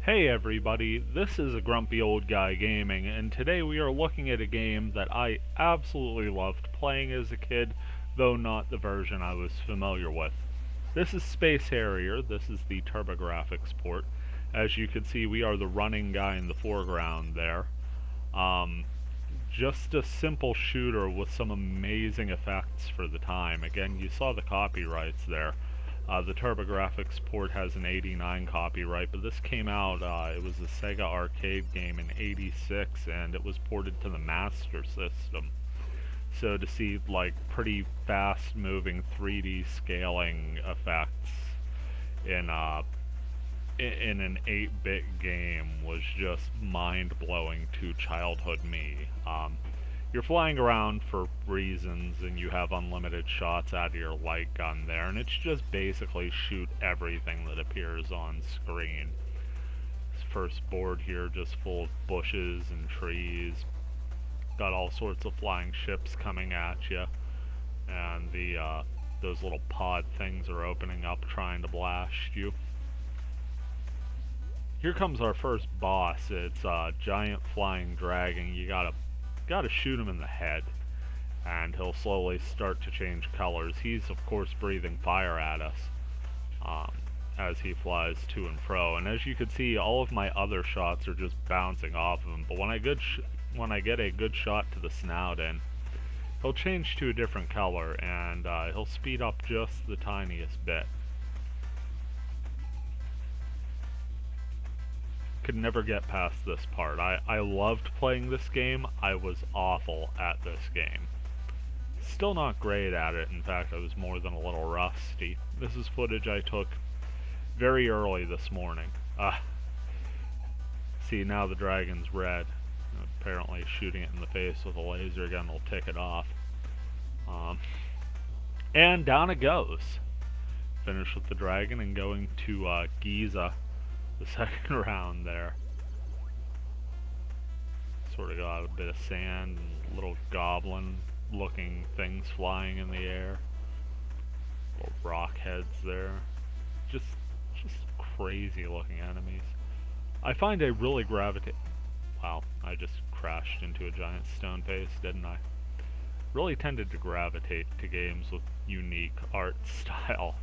Hey everybody, this is a grumpy old guy gaming, and today we are looking at a game that I absolutely loved playing as a kid, though not the version I was familiar with. This is Space Harrier. This is the Turbografx port. As you can see, we are the running guy in the foreground there. Um, just a simple shooter with some amazing effects for the time. Again, you saw the copyrights there. The Turbografx port has an 89 copyright, but this came out, it was a Sega arcade game in 86, and it was ported to the Master System. So to see, like, pretty fast-moving 3D scaling effects in, in an 8-bit game was just mind-blowing to childhood me. You're flying around for reasons, and you have unlimited shots out of your light gun there, and it's just basically shoot everything that appears on screen. This first board here just full of bushes and trees. Got all sorts of flying ships coming at you, and those little pod things are opening up trying to blast you. Here comes our first boss. It's a giant flying dragon. You gotta shoot him in the head, and he'll slowly start to change colors. He's of course breathing fire at us as he flies to and fro, and as you can see, all of my other shots are just bouncing off of him, but when I get a good shot to the snout in, he'll change to a different color, and he'll speed up just the tiniest bit. Could never get past this part. I loved playing this game. I was awful at this game. Still not great at it. In fact, I was more than a little rusty. This is footage I took very early this morning. See, now the dragon's red. Apparently shooting it in the face with a laser gun will tick it off. And down it goes. Finish with the dragon and going to Giza. The second round there. Sort of got a bit of sand and little goblin looking things flying in the air. Little rock heads there. Just crazy looking enemies. I find I really gravitate. Wow, I just crashed into a giant stone face, didn't I? Really tended to gravitate to games with unique art style.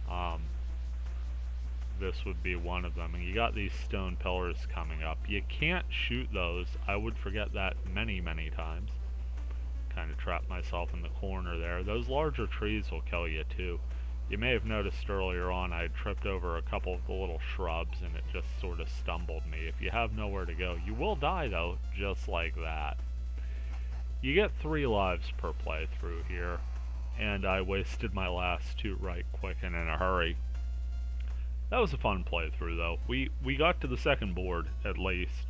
This would be one of them, and you got these stone pillars coming up. You can't shoot those. I would forget that many times. Kind of trapped myself in the corner there. Those larger trees will kill you too. You may have noticed earlier on I had tripped over a couple of the little shrubs, and it just sort of stumbled me. If you have nowhere to go, you will die though, just like that. You get 3 lives per playthrough here, and I wasted my last 2 right quick and in a hurry. That was a fun playthrough though. We got to the second board at least.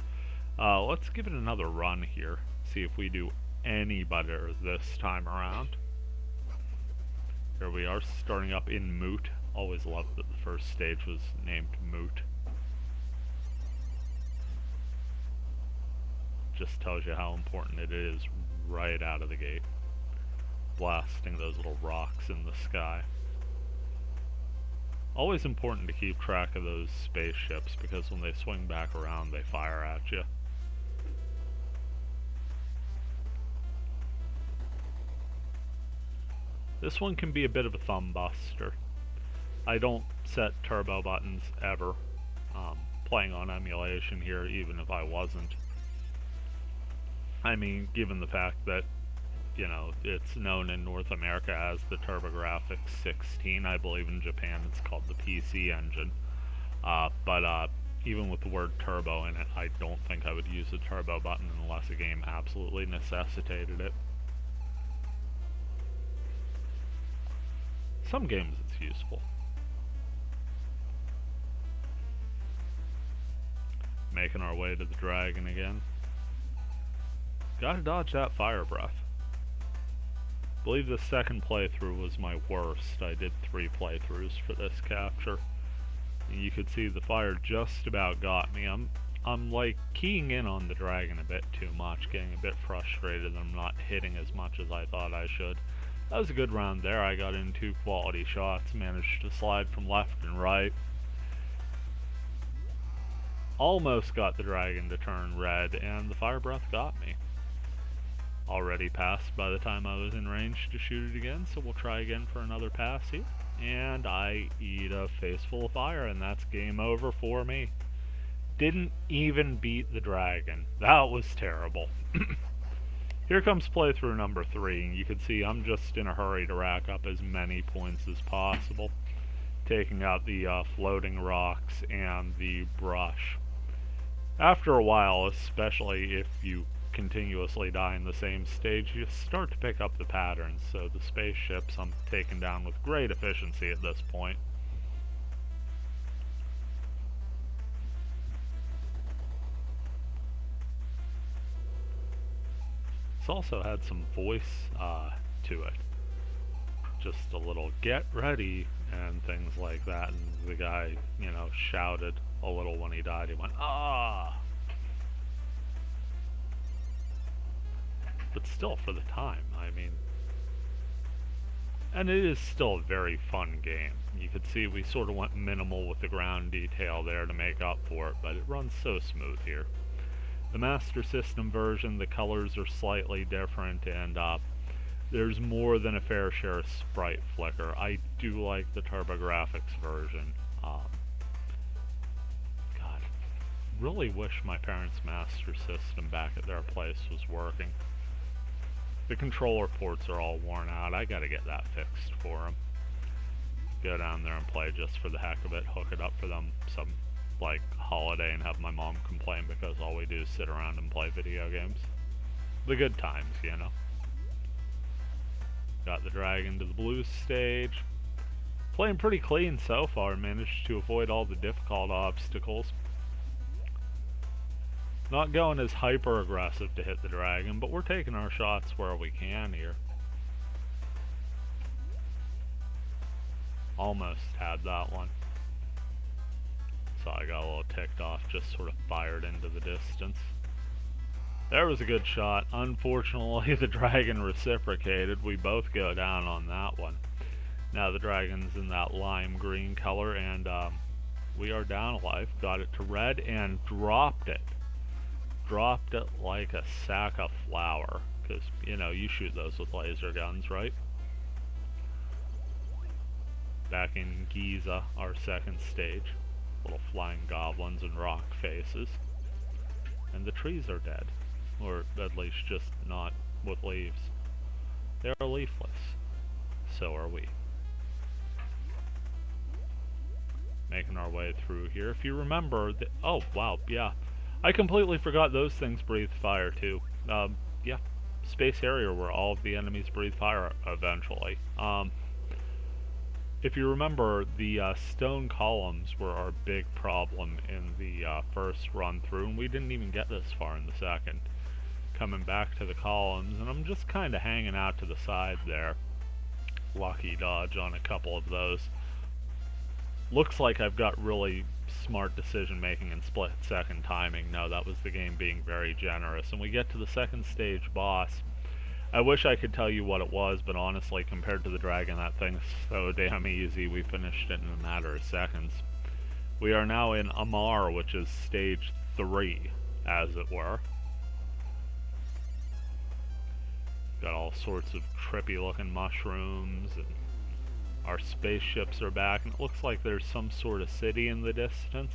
Let's give it another run here. See if we do any better this time around. Here we are starting up in Moot. Always loved that the first stage was named Moot. Just tells you how important it is right out of the gate. Blasting those little rocks in the sky. Always important to keep track of those spaceships, because when they swing back around, they fire at you. This one can be a bit of a thumb buster. I don't set turbo buttons ever. Playing on emulation here, even if I wasn't. I mean, given the fact that, you know, it's known in North America as the Turbografx 16. I believe in Japan it's called the PC engine. But even with the word turbo in it, I don't think I would use a turbo button unless a game absolutely necessitated it. Some games it's useful. Making our way to the dragon again. Gotta dodge that fire breath. I believe the second playthrough was my worst. I did 3 playthroughs for this capture. And you could see the fire just about got me. I'm like keying in on the dragon a bit too much, getting a bit frustrated that I'm not hitting as much as I thought I should. That was a good round there. I got in 2 quality shots, managed to slide from left and right. Almost got the dragon to turn red, and the fire breath got me. Already passed by the time I was in range to shoot it again, so we'll try again for another pass here. And I eat a face full of fire, and that's game over for me. Didn't even beat the dragon. That was terrible. Here comes playthrough number 3, and you can see I'm just in a hurry to rack up as many points as possible, taking out the floating rocks and the brush. After a while, especially if you continuously die in the same stage, you start to pick up the patterns, so the spaceships I'm taking down with great efficiency at this point. It's also had some voice to it. Just a little get ready and things like that, and the guy, you know, shouted a little when he died. He went, ah! But still, for the time, I mean... And it is still a very fun game. You could see we sort of went minimal with the ground detail there to make up for it, but it runs so smooth here. The Master System version, the colors are slightly different, and there's more than a fair share of sprite flicker. I do like the Turbografx version. God, really wish my parents' Master System back at their place was working. The controller ports are all worn out. I gotta get that fixed for them. Go down there and play just for the heck of it. Hook it up for them some, like, holiday and have my mom complain because all we do is sit around and play video games. The good times, you know. Got the dragon to the blue stage. Playing pretty clean so far. Managed to avoid all the difficult obstacles. Not going as hyper aggressive to hit the dragon, but we're taking our shots where we can here. Almost had that one. So I got a little ticked off, just sort of fired into the distance. There was a good shot. Unfortunately, the dragon reciprocated. We both go down on that one. Now the dragon's in that lime green color, and we are down a life. Got it to red and dropped it. Dropped it like a sack of flour. Because, you know, you shoot those with laser guns, right? Back in Giza, our second stage. Little flying goblins and rock faces. And the trees are dead. Or at least just not with leaves. They are leafless. So are we. Making our way through here. If you remember... oh, wow, yeah. I completely forgot those things breathe fire, too. Yeah. Space Harrier, where all of the enemies breathe fire eventually. If you remember, the stone columns were our big problem in the first run through, and we didn't even get this far in the second. Coming back to the columns, and I'm just kind of hanging out to the side there. Lucky dodge on a couple of those. Looks like I've got really smart decision making and split second timing. No, that was the game being very generous. And we get to the second stage boss. I wish I could tell you what it was, but honestly, compared to the dragon, that thing's so damn easy. We finished it in a matter of seconds. We are now in Amar, which is stage 3, as it were. Got all sorts of trippy looking mushrooms, and our spaceships are back, and it looks like there's some sort of city in the distance.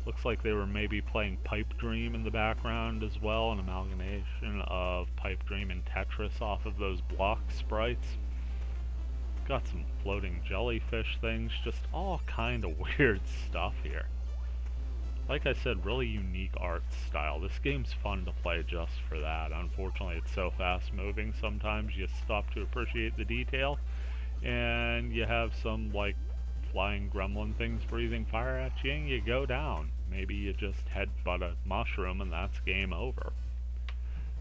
Looks like they were maybe playing Pipe Dream in the background as well, an amalgamation of Pipe Dream and Tetris off of those block sprites. Got some floating jellyfish things, just all kind of weird stuff here. Like I said, really unique art style. This game's fun to play just for that. Unfortunately, it's so fast moving, sometimes you stop to appreciate the detail, and you have some, like, flying gremlin things breathing fire at you, and you go down. Maybe you just headbutt a mushroom, and that's game over.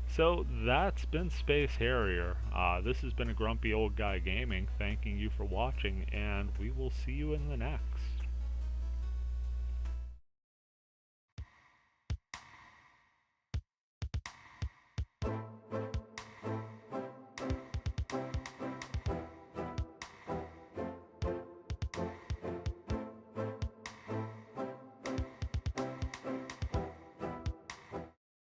So, that's been Space Harrier. This has been a Grumpy Old Guy Gaming, thanking you for watching, and we will see you in the next.